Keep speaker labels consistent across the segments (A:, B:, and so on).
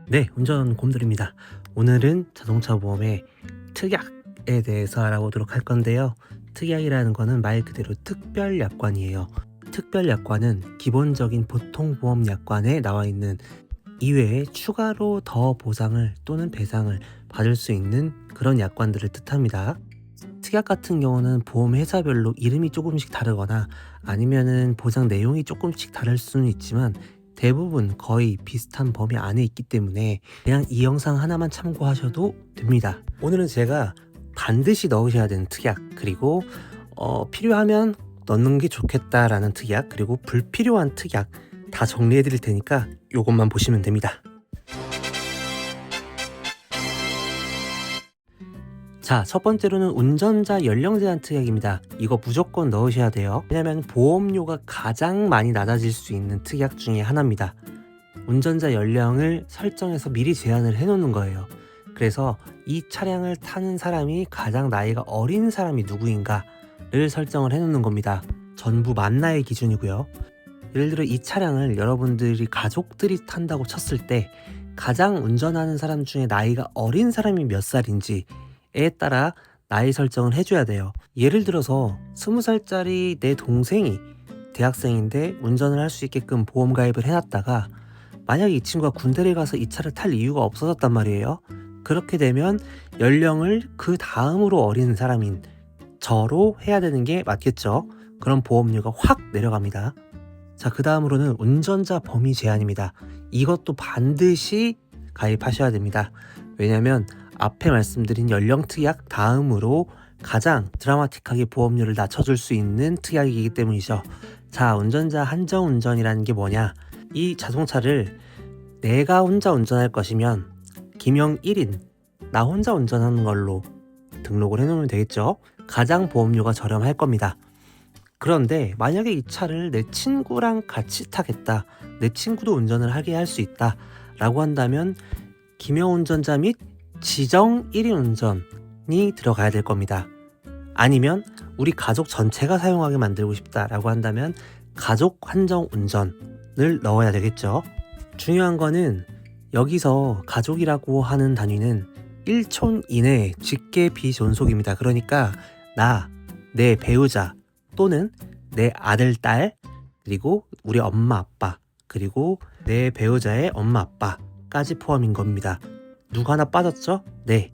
A: 네, 운전 곰돌입니다. 오늘은 자동차 보험의 특약에 대해서 알아보도록 할 건데요. 특약이라는 거는 말 그대로 특별 약관이에요. 특별 약관은 기본적인 보통 보험 약관에 나와 있는 이외에 추가로 더 보상을 또는 배상을 받을 수 있는 그런 약관들을 뜻합니다. 특약 같은 경우는 보험 회사별로 이름이 조금씩 다르거나 아니면은 보장 내용이 조금씩 다를 수는 있지만 대부분 거의 비슷한 범위 안에 있기 때문에 그냥 이 영상 하나만 참고하셔도 됩니다. 오늘은 제가 반드시 넣으셔야 되는 특약, 그리고 필요하면 넣는 게 좋겠다라는 특약, 그리고 불필요한 특약 다 정리해 드릴 테니까 이것만 보시면 됩니다. 자, 첫 번째로는 운전자 연령 제한 특약입니다. 이거 무조건 넣으셔야 돼요. 왜냐면 보험료가 가장 많이 낮아질 수 있는 특약 중에 하나입니다. 운전자 연령을 설정해서 미리 제한을 해 놓는 거예요. 그래서 이 차량을 타는 사람이 가장 나이가 어린 사람이 누구인가를 설정을 해 놓는 겁니다. 전부 만 나이 기준이고요. 예를 들어 이 차량을 여러분들이 가족들이 탄다고 쳤을 때 가장 운전하는 사람 중에 나이가 어린 사람이 몇 살인지에 따라 나이 설정을 해줘야 돼요. 예를 들어서 20살짜리 내 동생이 대학생인데 운전을 할 수 있게끔 보험 가입을 해놨다가 만약에 이 친구가 군대를 가서 이 차를 탈 이유가 없어졌단 말이에요. 그렇게 되면 연령을 그 다음으로 어린 사람인 저로 해야 되는 게 맞겠죠. 그럼 보험료가 확 내려갑니다. 자, 그 다음으로는 운전자 범위 제한입니다. 이것도 반드시 가입하셔야 됩니다. 왜냐면 앞에 말씀드린 연령 특약 다음으로 가장 드라마틱하게 보험료를 낮춰줄 수 있는 특약이기 때문이죠. 자, 운전자 한정 운전이라는 게 뭐냐? 이 자동차를 내가 혼자 운전할 것이면 기명 1인 나 혼자 운전하는 걸로 등록을 해놓으면 되겠죠. 가장 보험료가 저렴할 겁니다. 그런데 만약에 이 차를 내 친구랑 같이 타겠다, 내 친구도 운전을 하게 할 수 있다 라고 한다면 기명 운전자 및 지정 1인 운전이 들어가야 될 겁니다. 아니면 우리 가족 전체가 사용하게 만들고 싶다라고 한다면 가족 한정 운전을 넣어야 되겠죠. 중요한 거는 여기서 가족이라고 하는 단위는 1촌 이내 직계 비존속입니다. 그러니까 나, 내 배우자 또는 내 아들, 딸, 그리고 우리 엄마, 아빠, 그리고 내 배우자의 엄마, 아빠까지 포함인 겁니다. 누가 하나 빠졌죠? 네.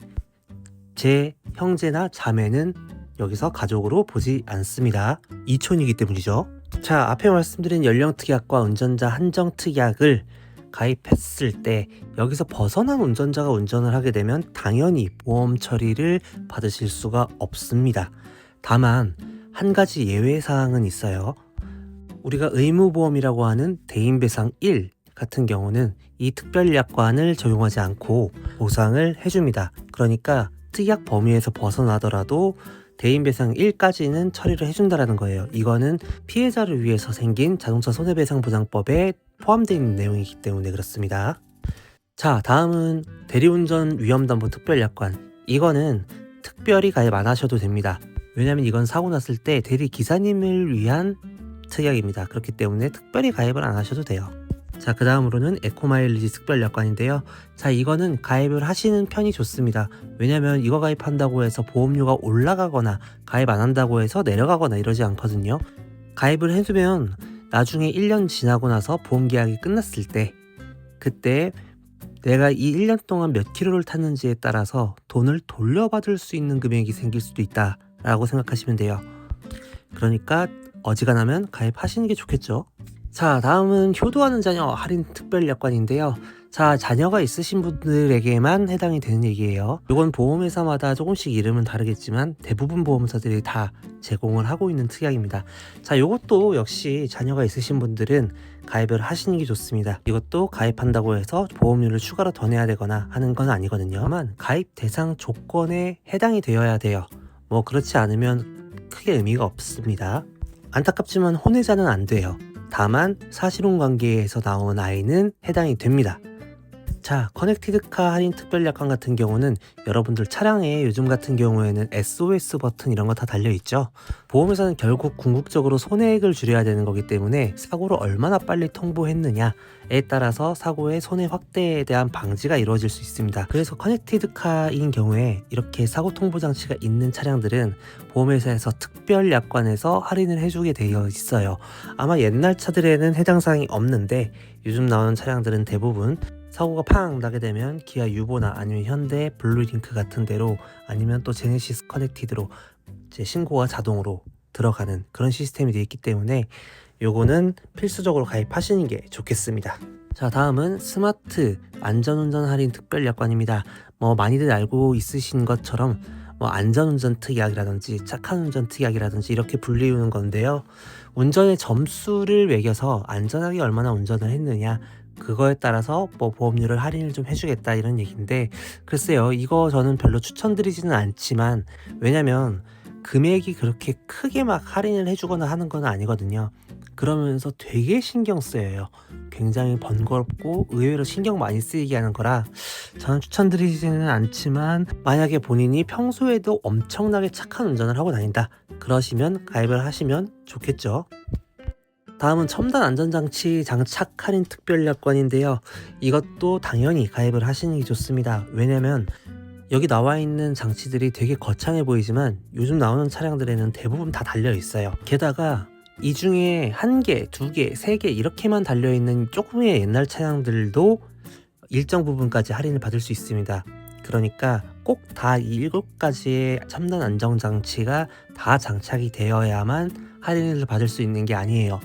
A: 제 형제나 자매는 여기서 가족으로 보지 않습니다. 이촌이기 때문이죠. 자, 앞에 말씀드린 연령 특약과 운전자 한정 특약을 가입했을 때 여기서 벗어난 운전자가 운전을 하게 되면 당연히 보험 처리를 받으실 수가 없습니다. 다만 한 가지 예외 사항은 있어요. 우리가 의무보험이라고 하는 대인배상 1 같은 경우는 이 특별약관을 적용하지 않고 보상을 해줍니다. 그러니까 특약 범위에서 벗어나더라도 대인배상 1까지는 처리를 해준다는 거예요. 이거는 피해자를 위해서 생긴 자동차 손해배상보장법에 포함되어 있는 내용이기 때문에 그렇습니다. 자, 다음은 대리운전 위험담보 특별약관. 이거는 특별히 가입 안 하셔도 됩니다. 왜냐면 이건 사고 났을 때 대리 기사님을 위한 특약입니다. 그렇기 때문에 특별히 가입을 안 하셔도 돼요. 자, 그 다음으로는 에코마일리지 특별약관인데요. 자, 이거는 가입을 하시는 편이 좋습니다. 왜냐면 이거 가입한다고 해서 보험료가 올라가거나 가입 안 한다고 해서 내려가거나 이러지 않거든요. 가입을 해두면 나중에 1년 지나고 나서 보험계약이 끝났을 때 그때 내가 이 1년 동안 몇 킬로를 탔는지에 따라서 돈을 돌려받을 수 있는 금액이 생길 수도 있다 라고 생각하시면 돼요. 그러니까 어지간하면 가입하시는 게 좋겠죠. 자, 다음은 효도하는 자녀 할인 특별약관인데요. 자, 자녀가 있으신 분들에게만 해당이 되는 얘기예요. 이건 보험회사마다 조금씩 이름은 다르겠지만 대부분 보험사들이 다 제공을 하고 있는 특약입니다. 자, 이것도 역시 자녀가 있으신 분들은 가입을 하시는 게 좋습니다. 이것도 가입한다고 해서 보험료를 추가로 더 내야 되거나 하는 건 아니거든요. 다만 가입 대상 조건에 해당이 되어야 돼요. 뭐 그렇지 않으면 크게 의미가 없습니다. 안타깝지만 혼외자는 안 돼요. 다만 사실혼 관계에서 나온 아이는 해당이 됩니다. 자, 커넥티드카 할인 특별 약관 같은 경우는 여러분들 차량에 요즘 같은 경우에는 SOS 버튼 이런 거 다 달려있죠. 보험회사는 결국 궁극적으로 손해액을 줄여야 되는 거기 때문에 사고를 얼마나 빨리 통보했느냐에 따라서 사고의 손해 확대에 대한 방지가 이루어질 수 있습니다. 그래서 커넥티드카인 경우에 이렇게 사고 통보 장치가 있는 차량들은 보험회사에서 특별 약관에서 할인을 해주게 되어 있어요. 아마 옛날 차들에는 해당 사항이 없는데 요즘 나오는 차량들은 대부분 사고가 팡 나게 되면 기아 유보나 아니면 현대 블루링크 같은 데로 아니면 또 제네시스 커넥티드로 제 신고가 자동으로 들어가는 그런 시스템이 되어 있기 때문에 요거는 필수적으로 가입하시는 게 좋겠습니다. 자, 다음은 스마트 안전운전 할인 특별 약관입니다. 많이들 알고 있으신 것처럼 안전운전 특약이라든지 착한 운전 특약이라든지 이렇게 불리우는 건데요. 운전의 점수를 매겨서 안전하게 얼마나 운전을 했느냐 그거에 따라서 보험료를 할인을 좀 해주겠다 이런 얘기인데, 글쎄요, 이거 저는 별로 추천드리지는 않지만, 왜냐면 금액이 그렇게 크게 막 할인을 해주거나 하는 건 아니거든요. 그러면서 되게 신경 쓰여요. 굉장히 번거롭고 의외로 신경 많이 쓰이게 하는 거라 저는 추천드리지는 않지만, 만약에 본인이 평소에도 엄청나게 착한 운전을 하고 다닌다 그러시면 가입을 하시면 좋겠죠. 다음은 첨단 안전장치 장착 할인 특별 약관인데요. 이것도 당연히 가입을 하시는 게 좋습니다. 왜냐면 여기 나와 있는 장치들이 되게 거창해 보이지만 요즘 나오는 차량들에는 대부분 다 달려 있어요. 게다가 이 중에 1개, 2개, 3개 이렇게만 달려 있는 조금의 옛날 차량들도 일정 부분까지 할인을 받을 수 있습니다. 그러니까 꼭 다 이 7가지의 첨단 안전장치가 다 장착이 되어야만 할인을 받을 수 있는 게 아니에요.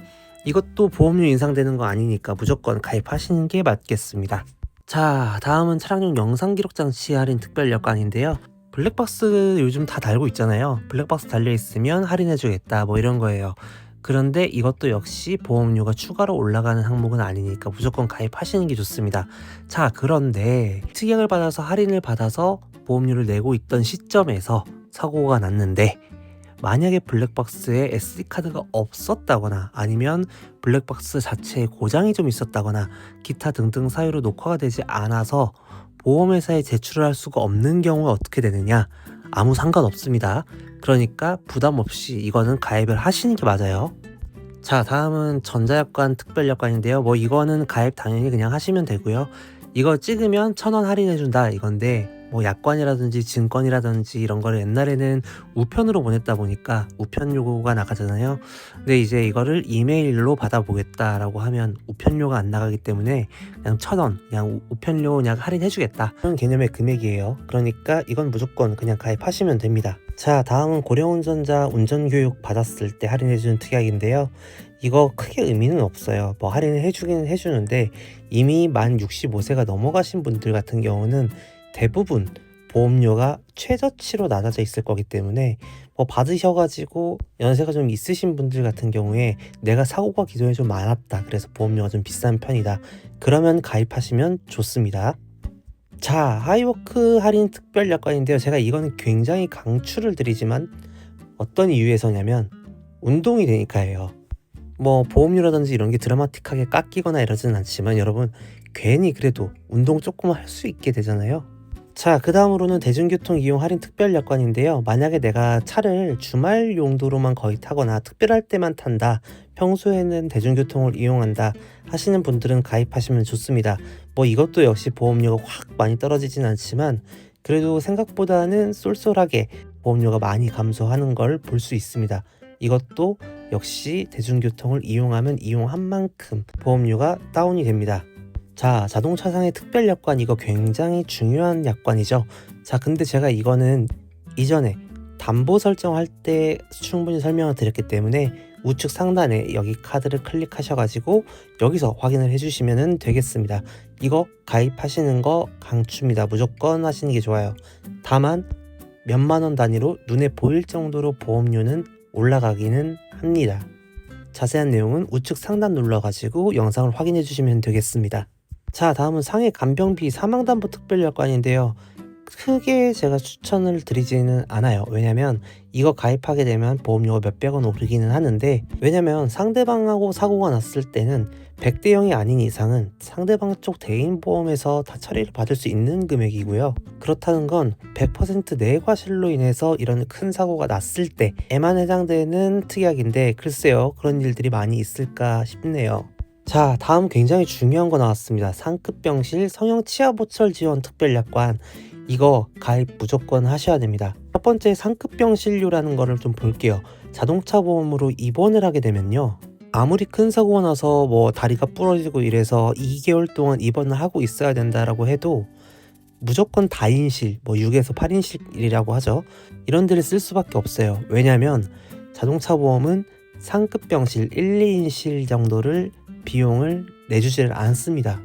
A: 이것도 보험료 인상되는 거 아니니까 무조건 가입하시는 게 맞겠습니다. 자, 다음은 차량용 영상 기록 장치 할인 특별 약관인데요. 블랙박스 요즘 다 달고 있잖아요. 블랙박스 달려 있으면 할인해 주겠다 이런 거예요. 그런데 이것도 역시 보험료가 추가로 올라가는 항목은 아니니까 무조건 가입하시는 게 좋습니다. 자, 그런데 특약을 받아서 할인을 받아서 보험료를 내고 있던 시점에서 사고가 났는데, 만약에 블랙박스에 SD카드가 없었다거나 아니면 블랙박스 자체에 고장이 좀 있었다거나 기타 등등 사유로 녹화가 되지 않아서 보험회사에 제출을 할 수가 없는 경우에 어떻게 되느냐? 아무 상관없습니다. 그러니까 부담 없이 이거는 가입을 하시는 게 맞아요. 자, 다음은 전자약관 특별약관인데요. 이거는 가입 당연히 그냥 하시면 되고요. 이거 찍으면 1,000원 할인해준다 이건데, 약관이라든지 증권이라든지 이런 거를 옛날에는 우편으로 보냈다 보니까 우편 요구가 나가잖아요. 근데 이제 이거를 이메일로 받아보겠다라고 하면 우편료가 안 나가기 때문에 그냥 1,000원 그냥 우편료 그냥 할인해주겠다 그런 개념의 금액이에요. 그러니까 이건 무조건 그냥 가입하시면 됩니다. 자, 다음은 고령운전자 운전교육 받았을 때 할인해주는 특약인데요. 이거 크게 의미는 없어요. 할인을 해주기는 해주는데, 이미 만 65세가 넘어가신 분들 같은 경우는 대부분 보험료가 최저치로 낮아져 있을 거기 때문에 받으셔가지고 연세가 좀 있으신 분들 같은 경우에 내가 사고가 기존에 좀 많았다, 그래서 보험료가 좀 비싼 편이다, 그러면 가입하시면 좋습니다. 자, 하이워크 할인 특별 약관인데요. 제가 이거는 굉장히 강추를 드리지만 어떤 이유에서냐면 운동이 되니까예요. 보험료라든지 이런 게 드라마틱하게 깎이거나 이러지는 않지만 여러분 괜히 그래도 운동 조금 할 수 있게 되잖아요. 자, 그 다음으로는 대중교통 이용 할인 특별 약관인데요. 만약에 내가 차를 주말 용도로만 거의 타거나 특별할 때만 탄다, 평소에는 대중교통을 이용한다 하시는 분들은 가입하시면 좋습니다. 이것도 역시 보험료가 확 많이 떨어지진 않지만 그래도 생각보다는 쏠쏠하게 보험료가 많이 감소하는 걸 볼 수 있습니다. 이것도 역시 대중교통을 이용하면 이용한 만큼 보험료가 다운이 됩니다. 자, 자동차상의 특별 약관, 이거 굉장히 중요한 약관이죠. 자, 근데 제가 이거는 이전에 담보 설정할 때 충분히 설명을 드렸기 때문에 우측 상단에 여기 카드를 클릭하셔가지고 여기서 확인을 해주시면 되겠습니다. 이거 가입하시는 거 강추입니다. 무조건 하시는 게 좋아요. 다만 몇만 원 단위로 눈에 보일 정도로 보험료는 올라가기는 합니다. 자세한 내용은 우측 상단 눌러가지고 영상을 확인해 주시면 되겠습니다. 자, 다음은 상해 간병비 사망담보 특별약관인데요. 크게 제가 추천을 드리지는 않아요. 왜냐면 이거 가입하게 되면 보험료가 몇백원 오르기는 하는데, 왜냐면 상대방하고 사고가 났을 때는 100대 0이 아닌 이상은 상대방 쪽 대인 보험에서 다 처리를 받을 수 있는 금액이고요. 그렇다는 건 100% 뇌과실로 인해서 이런 큰 사고가 났을 때에만 해당되는 특약인데 글쎄요, 그런 일들이 많이 있을까 싶네요. 자, 다음 굉장히 중요한 거 나왔습니다. 상급병실 성형치아보철 지원 특별약관. 이거 가입 무조건 하셔야 됩니다. 첫 번째 상급병실료라는 거를 좀 볼게요. 자동차 보험으로 입원을 하게 되면요, 아무리 큰 사고가 나서 뭐 다리가 부러지고 이래서 2개월 동안 입원을 하고 있어야 된다라고 해도 무조건 다인실, 뭐 6에서 8인실이라고 하죠. 이런 데를 쓸 수밖에 없어요. 왜냐면 자동차 보험은 상급병실 1, 2인실 정도를 비용을 내주지를 않습니다.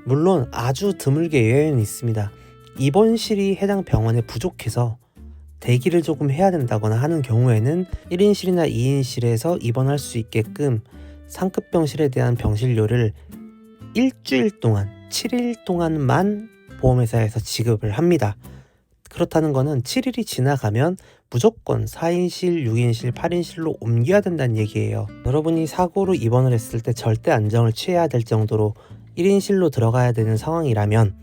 A: 물론 아주 드물게 예외는 있습니다. 입원실이 해당 병원에 부족해서 대기를 조금 해야 된다거나 하는 경우에는 1인실이나 2인실에서 입원할 수 있게끔 상급병실에 대한 병실료를 일주일 동안, 7일 동안만 보험회사에서 지급을 합니다. 그렇다는 거는 7일이 지나가면 무조건 4인실, 6인실, 8인실로 옮겨야 된다는 얘기예요. 여러분이 사고로 입원을 했을 때 절대 안정을 취해야 될 정도로 1인실로 들어가야 되는 상황이라면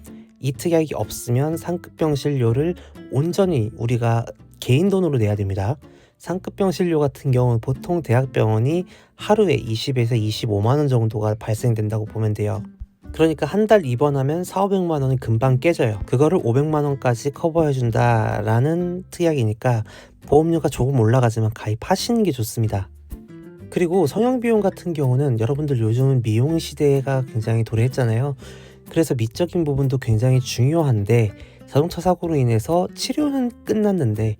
A: 이 특약이 없으면 상급병실료를 온전히 우리가 개인 돈으로 내야 됩니다. 상급병실료 같은 경우는 보통 대학병원이 하루에 20에서 25만 원 정도가 발생된다고 보면 돼요. 그러니까 한 달 입원하면 4,500만 원이 금방 깨져요. 그거를 500만 원까지 커버해준다라는 특약이니까 보험료가 조금 올라가지만 가입하시는 게 좋습니다. 그리고 성형비용 같은 경우는 여러분들 요즘은 미용 시대가 굉장히 도래했잖아요. 그래서 미적인 부분도 굉장히 중요한데 자동차 사고로 인해서 치료는 끝났는데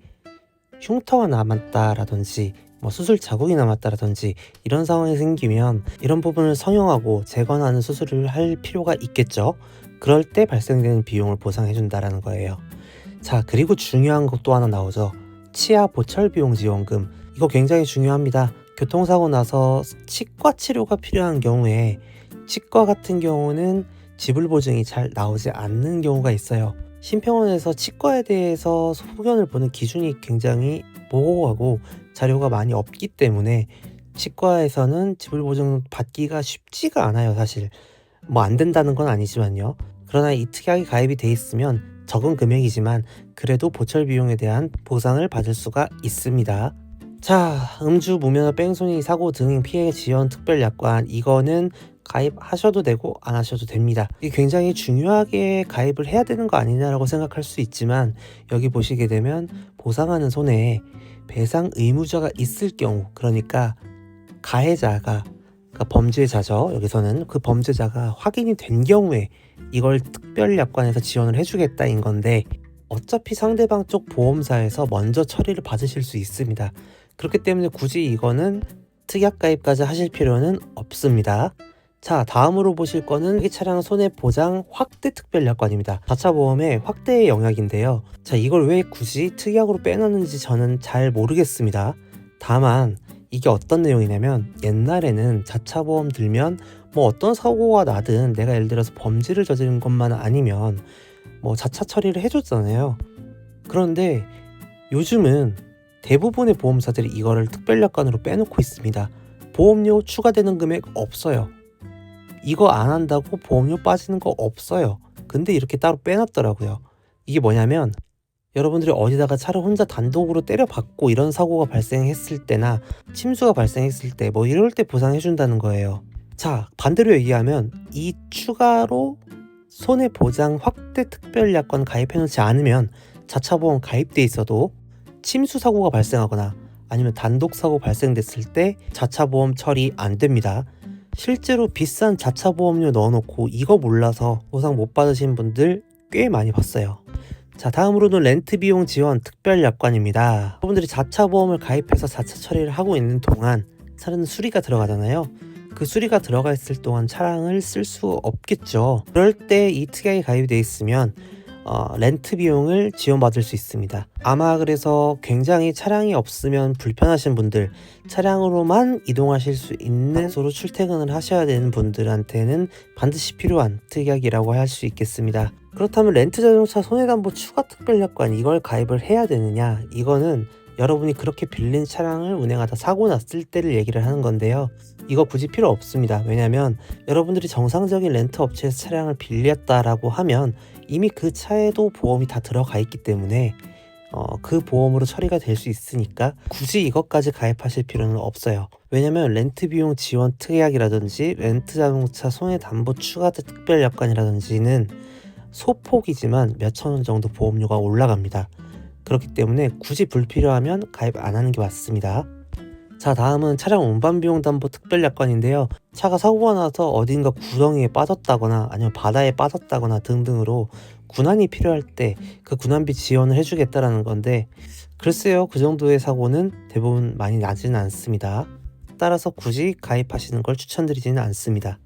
A: 흉터가 남았다라든지 뭐 수술 자국이 남았다라든지 이런 상황이 생기면 이런 부분을 성형하고 재건하는 수술을 할 필요가 있겠죠. 그럴 때 발생되는 비용을 보상해 준다라는 거예요. 자, 그리고 중요한 것도 하나 나오죠. 치아 보철 비용 지원금. 이거 굉장히 중요합니다. 교통사고 나서 치과 치료가 필요한 경우에 치과 같은 경우는 지불 보증이 잘 나오지 않는 경우가 있어요. 심평원에서 치과에 대해서 소견을 보는 기준이 굉장히 모호하고 자료가 많이 없기 때문에 치과에서는 지불 보증 받기가 쉽지가 않아요. 사실 뭐 안 된다는 건 아니지만요. 그러나 이 특약이 가입이 돼 있으면 적은 금액이지만 그래도 보철 비용에 대한 보상을 받을 수가 있습니다. 자, 음주, 무면허, 뺑소니, 사고 등 피해 지원 특별약관, 이거는 가입하셔도 되고 안 하셔도 됩니다. 이게 굉장히 중요하게 가입을 해야 되는 거 아니냐라고 생각할 수 있지만 여기 보시게 되면 보상하는 손해에 배상 의무자가 있을 경우, 그러니까 가해자가, 그러니까 범죄자죠. 여기서는 그 범죄자가 확인이 된 경우에 이걸 특별약관에서 지원을 해주겠다인 건데 어차피 상대방 쪽 보험사에서 먼저 처리를 받으실 수 있습니다. 그렇기 때문에 굳이 이거는 특약 가입까지 하실 필요는 없습니다. 자, 다음으로 보실 거는 회계 차량 손해보장 확대 특별약관입니다. 자차 보험의 확대의 영역인데요. 자, 이걸 왜 굳이 특약으로 빼놨는지 저는 잘 모르겠습니다. 다만 이게 어떤 내용이냐면 옛날에는 자차 보험 들면 뭐 어떤 사고가 나든 내가 예를 들어서 범죄를 저지른 것만 아니면 뭐 자차 처리를 해줬잖아요. 그런데 요즘은 대부분의 보험사들이 이거를 특별약관으로 빼놓고 있습니다. 보험료 추가되는 금액 없어요. 이거 안 한다고 보험료 빠지는 거 없어요. 근데 이렇게 따로 빼놨더라고요. 이게 뭐냐면 여러분들이 어디다가 차를 혼자 단독으로 때려박고 이런 사고가 발생했을 때나 침수가 발생했을 때 뭐 이럴 때 보상해 준다는 거예요. 자, 반대로 얘기하면 이 추가로 손해보장 확대 특별약관 가입해 놓지 않으면 자차 보험 가입돼 있어도 침수 사고가 발생하거나 아니면 단독 사고 발생됐을 때 자차 보험 처리 안 됩니다. 실제로 비싼 자차 보험료 넣어놓고 이거 몰라서 보상 못 받으신 분들 꽤 많이 봤어요. 자, 다음으로는 렌트 비용 지원 특별약관입니다. 여러분들이 자차 보험을 가입해서 자차 처리를 하고 있는 동안 차는 수리가 들어가잖아요. 그 수리가 들어가 있을 동안 차량을 쓸 수 없겠죠. 그럴 때 이 특약이 가입이 되어 있으면 렌트 비용을 지원받을 수 있습니다. 아마 그래서 굉장히 차량이 없으면 불편하신 분들, 차량으로만 이동하실 수 있는 곳으로 출퇴근을 하셔야 되는 분들한테는 반드시 필요한 특약이라고 할 수 있겠습니다. 그렇다면 렌트 자동차 손해담보 추가 특별약관, 이걸 가입을 해야 되느냐? 이거는 여러분이 그렇게 빌린 차량을 운행하다 사고 났을 때를 얘기를 하는 건데요. 이거 굳이 필요 없습니다. 왜냐면 여러분들이 정상적인 렌트 업체에서 차량을 빌렸다라고 하면 이미 그 차에도 보험이 다 들어가 있기 때문에 그 보험으로 처리가 될 수 있으니까 굳이 이것까지 가입하실 필요는 없어요. 왜냐면 렌트 비용 지원 특약이라든지 렌트 자동차 손해담보 추가 특별 약관이라든지는 소폭이지만 몇천 원 정도 보험료가 올라갑니다. 그렇기 때문에 굳이 불필요하면 가입 안 하는 게 맞습니다. 자, 다음은 차량 운반 비용 담보 특별 약관인데요. 차가 사고가 나서 어딘가 구덩이에 빠졌다거나 아니면 바다에 빠졌다거나 등등으로 군환이 필요할 때 그 군환비 지원을 해주겠다라는 건데, 글쎄요, 그 정도의 사고는 대부분 많이 나지는 않습니다. 따라서 굳이 가입하시는 걸 추천드리지는 않습니다.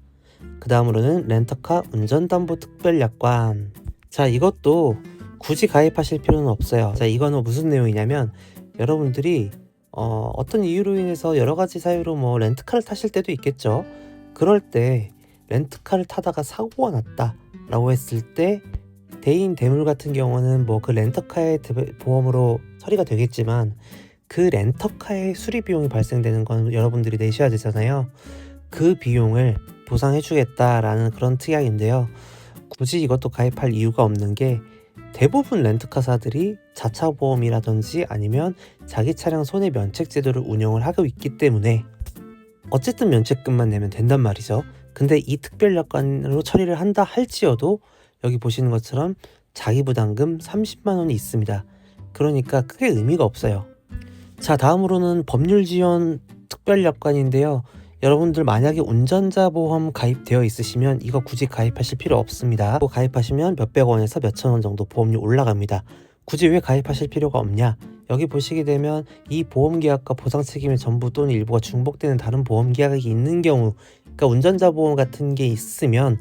A: 그 다음으로는 렌터카 운전담보 특별 약관. 자, 이것도 굳이 가입하실 필요는 없어요. 자, 이거는 무슨 내용이냐면 여러분들이 어떤 이유로 인해서 여러 가지 사유로 뭐 렌트카를 타실 때도 있겠죠. 그럴 때 렌트카를 타다가 사고가 났다 라고 했을 때 대인 대물 같은 경우는 뭐 그 렌터카의 보험으로 처리가 되겠지만 그 렌터카의 수리 비용이 발생되는 건 여러분들이 내셔야 되잖아요. 그 비용을 보상해 주겠다라는 그런 특약인데요. 굳이 이것도 가입할 이유가 없는 게 대부분 렌트카사들이 자차 보험이라든지 아니면 자기 차량 손해 면책 제도를 운영을 하고 있기 때문에 어쨌든 면책금만 내면 된단 말이죠. 근데 이 특별 약관으로 처리를 한다 할지어도 여기 보시는 것처럼 자기 부담금 30만 원이 있습니다. 그러니까 크게 의미가 없어요. 자, 다음으로는 법률 지원 특별 약관인데요. 여러분들 만약에 운전자 보험 가입되어 있으시면 이거 굳이 가입하실 필요 없습니다. 가입하시면 몇백 원에서 몇천 원 정도 보험료 올라갑니다. 굳이 왜 가입하실 필요가 없냐? 여기 보시게 되면 이 보험계약과 보상 책임의 전부 또는 일부가 중복되는 다른 보험계약이 있는 경우, 그러니까 운전자 보험 같은 게 있으면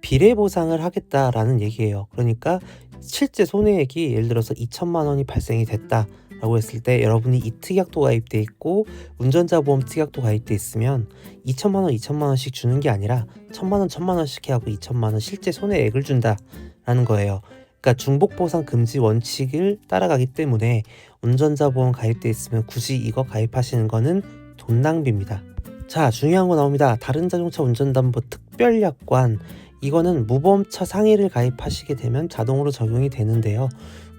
A: 비례 보상을 하겠다라는 얘기예요. 그러니까 실제 손해액이 예를 들어서 2천만 원이 발생이 됐다 라고 했을 때 여러분이 이 특약도 가입돼 있고 운전자 보험 특약도 가입돼 있으면 2천만 원 2천만 원씩 주는 게 아니라 1천만 원 1천만 원씩 해하고 2천만 원 실제 손해액을 준다라는 거예요. 그러니까 중복 보상 금지 원칙을 따라가기 때문에 운전자 보험 가입돼 있으면 굳이 이거 가입하시는 거는 돈 낭비입니다. 자, 중요한 거 나옵니다. 다른 자동차 운전담보 특별 약관. 이거는 무보험차 상해를 가입하시게 되면 자동으로 적용이 되는데요.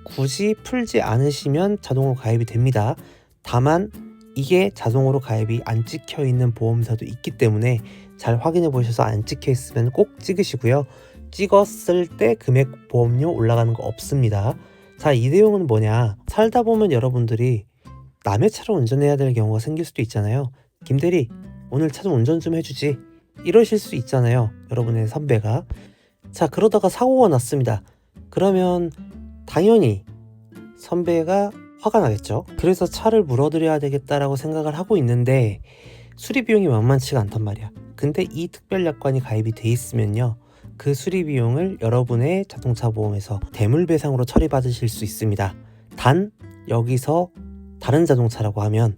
A: 굳이 풀지 않으시면 자동으로 가입이 됩니다. 다만 이게 자동으로 가입이 안 찍혀 있는 보험사도 있기 때문에 잘 확인해 보셔서 안 찍혀 있으면 꼭 찍으시고요. 찍었을 때 금액 보험료 올라가는 거 없습니다. 자, 이 내용은 뭐냐? 살다 보면 여러분들이 남의 차를 운전해야 될 경우가 생길 수도 있잖아요. 김대리, 오늘 차 좀 운전 좀 해주지. 이러실 수 있잖아요. 여러분의 선배가. 자, 그러다가 사고가 났습니다. 그러면 당연히 선배가 화가 나겠죠. 그래서 차를 물어드려야 되겠다라고 생각을 하고 있는데 수리 비용이 만만치가 않단 말이야. 근데 이 특별 약관이 가입이 돼 있으면요, 그 수리 비용을 여러분의 자동차 보험에서 대물배상으로 처리받으실 수 있습니다. 단 여기서 다른 자동차라고 하면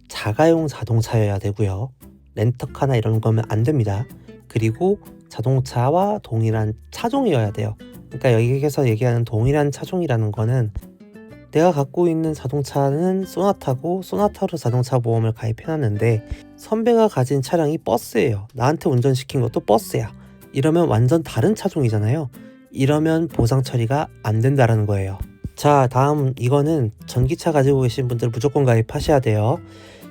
A: 자가용 자동차여야 되고요. 렌터카나 이런 거면 안 됩니다. 그리고 자동차와 동일한 차종이어야 돼요. 그러니까 여기에서 얘기하는 동일한 차종이라는 거는 내가 갖고 있는 자동차는 소나타고 소나타로 자동차 보험을 가입해놨는데 선배가 가진 차량이 버스예요. 나한테 운전시킨 것도 버스야. 이러면 완전 다른 차종이잖아요. 이러면 보상 처리가 안 된다는 거예요. 자, 다음 이거는 전기차 가지고 계신 분들 무조건 가입하셔야 돼요.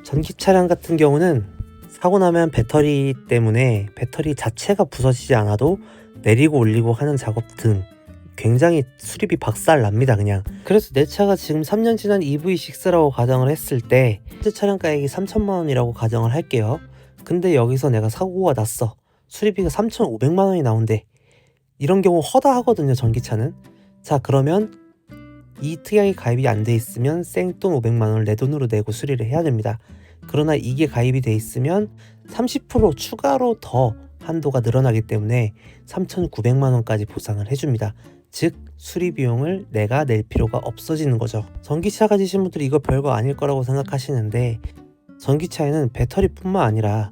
A: 전기 차량 같은 경우는 사고 나면 배터리 때문에 배터리 자체가 부서지지 않아도 내리고 올리고 하는 작업 등 굉장히 수리비 박살 납니다, 그냥. 그래서 내 차가 지금 3년 지난 EV6라고 가정을 했을 때 현재 차량 가액이 3천만 원이라고 가정을 할게요. 근데 여기서 내가 사고가 났어. 수리비가 3,500만 원이 나온대. 이런 경우 허다하거든요, 전기차는. 자, 그러면 이 특약이 가입이 안 돼 있으면 생돈 500만 원을 내 돈으로 내고 수리를 해야 됩니다. 그러나 이게 가입이 돼 있으면 30% 추가로 더 한도가 늘어나기 때문에 3,900만 원까지 보상을 해줍니다. 즉 수리 비용을 내가 낼 필요가 없어지는 거죠. 전기차 가지신 분들이 이거 별거 아닐 거라고 생각하시는데 전기차에는 배터리뿐만 아니라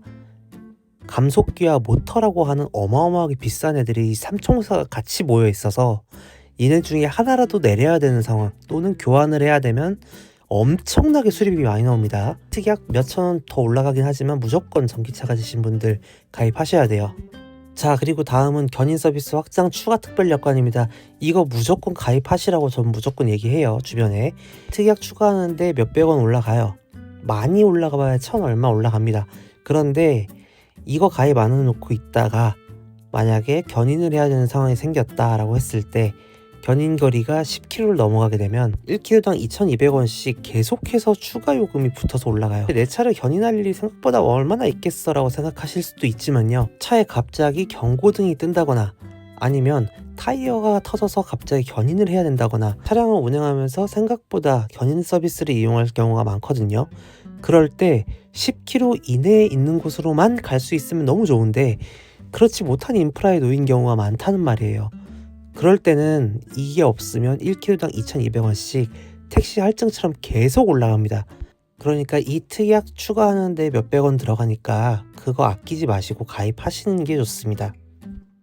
A: 감속기와 모터라고 하는 어마어마하게 비싼 애들이 3총사가 같이 모여 있어서 얘네 중에 하나라도 내려야 되는 상황 또는 교환을 해야 되면 엄청나게 수리비 많이 나옵니다. 특약 몇천 원 더 올라가긴 하지만 무조건 전기차 가지신 분들 가입하셔야 돼요. 자, 그리고 다음은 견인 서비스 확장 추가 특별 여건입니다. 이거 무조건 가입하시라고 전 무조건 얘기해요. 주변에 특약 추가하는데 몇백 원 올라가요. 많이 올라가 봐야 천 얼마 올라갑니다. 그런데 이거 가입 안 해놓고 있다가 만약에 견인을 해야 되는 상황이 생겼다라고 했을 때 견인 거리가 10km를 넘어가게 되면 1km당 2,200원씩 계속해서 추가 요금이 붙어서 올라가요. 내 차를 견인할 일이 생각보다 얼마나 있겠어 라고 생각하실 수도 있지만요, 차에 갑자기 경고등이 뜬다거나 아니면 타이어가 터져서 갑자기 견인을 해야 된다거나 차량을 운행하면서 생각보다 견인 서비스를 이용할 경우가 많거든요. 그럴 때 10km 이내에 있는 곳으로만 갈 수 있으면 너무 좋은데 그렇지 못한 인프라에 놓인 경우가 많다는 말이에요. 그럴 때는 이게 없으면 1km당 2,200원씩 택시 할증처럼 계속 올라갑니다. 그러니까 이 특약 추가하는데 몇백 원 들어가니까 그거 아끼지 마시고 가입하시는 게 좋습니다.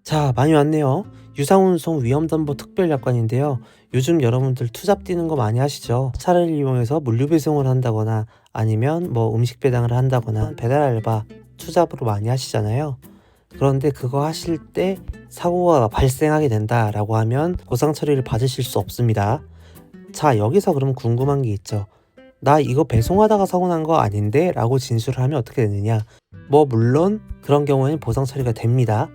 A: 자, 많이 왔네요. 유상운송 위험담보 특별약관인데요. 요즘 여러분들 투잡 뛰는 거 많이 하시죠? 차를 이용해서 물류 배송을 한다거나 아니면 뭐 음식 배달을 한다거나 배달 알바 투잡으로 많이 하시잖아요. 그런데 그거 하실 때 사고가 발생하게 된다라고 하면 보상 처리를 받으실 수 없습니다. 자, 여기서 그럼 궁금한 게 있죠. 나 이거 배송하다가 사고 난 거 아닌데? 라고 진술을 하면 어떻게 되느냐. 물론 그런 경우에는 보상 처리가 됩니다.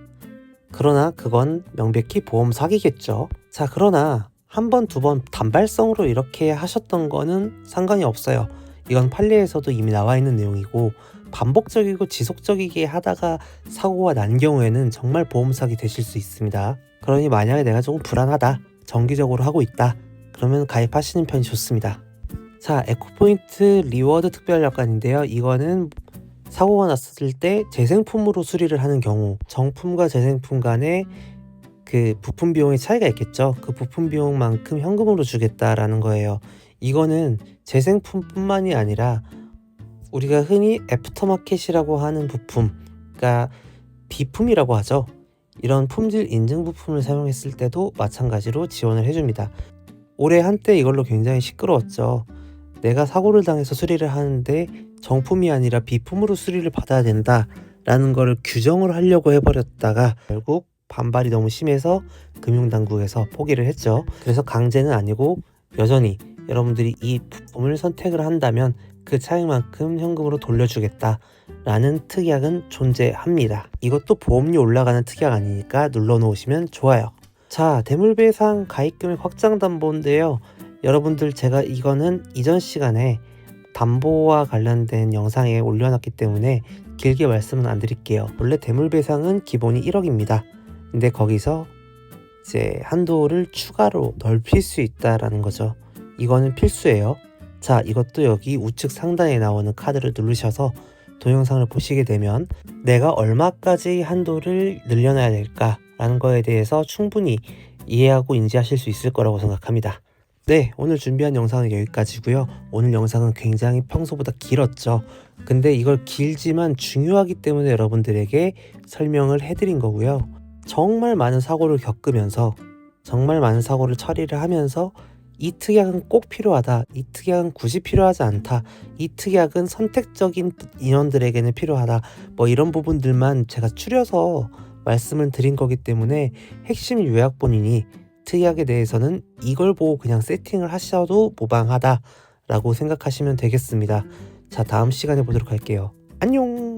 A: 그러나 그건 명백히 보험 사기겠죠. 자, 그러나 한 번, 두 번 단발성으로 이렇게 하셨던 거는 상관이 없어요. 이건 판례에서도 이미 나와 있는 내용이고 반복적이고 지속적이게 하다가 사고가 난 경우에는 정말 보험 사기 되실 수 있습니다. 그러니 만약에 내가 조금 불안하다, 정기적으로 하고 있다, 그러면 가입하시는 편이 좋습니다. 자, 에코포인트 리워드 특별약관인데요. 이거는 사고가 났을 때 재생품으로 수리를 하는 경우, 정품과 재생품 간에 그 부품 비용의 차이가 있겠죠. 그 부품 비용만큼 현금으로 주겠다라는 거예요. 이거는 재생품뿐만이 아니라 우리가 흔히 애프터마켓이라고 하는 부품, 그러니까 비품이라고 하죠. 이런 품질 인증 부품을 사용했을 때도 마찬가지로 지원을 해줍니다. 올해 한때 이걸로 굉장히 시끄러웠죠. 내가 사고를 당해서 수리를 하는데 정품이 아니라 비품으로 수리를 받아야 된다라는 거를 규정을 하려고 해버렸다가 결국 반발이 너무 심해서 금융당국에서 포기를 했죠. 그래서 강제는 아니고 여전히 여러분들이 이 부품을 선택을 한다면 그 차액만큼 현금으로 돌려주겠다라는 특약은 존재합니다. 이것도 보험료 올라가는 특약 아니니까 눌러놓으시면 좋아요. 자, 대물배상 가입금액 확장 담보인데요. 여러분들 제가 이거는 이전 시간에 담보와 관련된 영상에 올려놨기 때문에 길게 말씀은 안 드릴게요. 원래 대물배상은 기본이 1억입니다. 근데 거기서 이제 한도를 추가로 넓힐 수 있다라는 거죠. 이거는 필수예요. 자, 이것도 여기 우측 상단에 나오는 카드를 누르셔서 동영상을 보시게 되면 내가 얼마까지 한도를 늘려놔야 될까라는 거에 대해서 충분히 이해하고 인지하실 수 있을 거라고 생각합니다. 네, 오늘 준비한 영상은 여기까지고요. 오늘 영상은 굉장히 평소보다 길었죠. 근데 이걸 길지만 중요하기 때문에 여러분들에게 설명을 해드린 거고요. 정말 많은 사고를 겪으면서 정말 많은 사고를 처리를 하면서 이 특약은 꼭 필요하다, 이 특약은 굳이 필요하지 않다, 이 특약은 선택적인 인원들에게는 필요하다, 이런 부분들만 제가 추려서 말씀을 드린 거기 때문에 핵심 요약본이니 특약에 대해서는 이걸 보고 그냥 세팅을 하셔도 무방하다 라고 생각하시면 되겠습니다. 자, 다음 시간에 보도록 할게요. 안녕.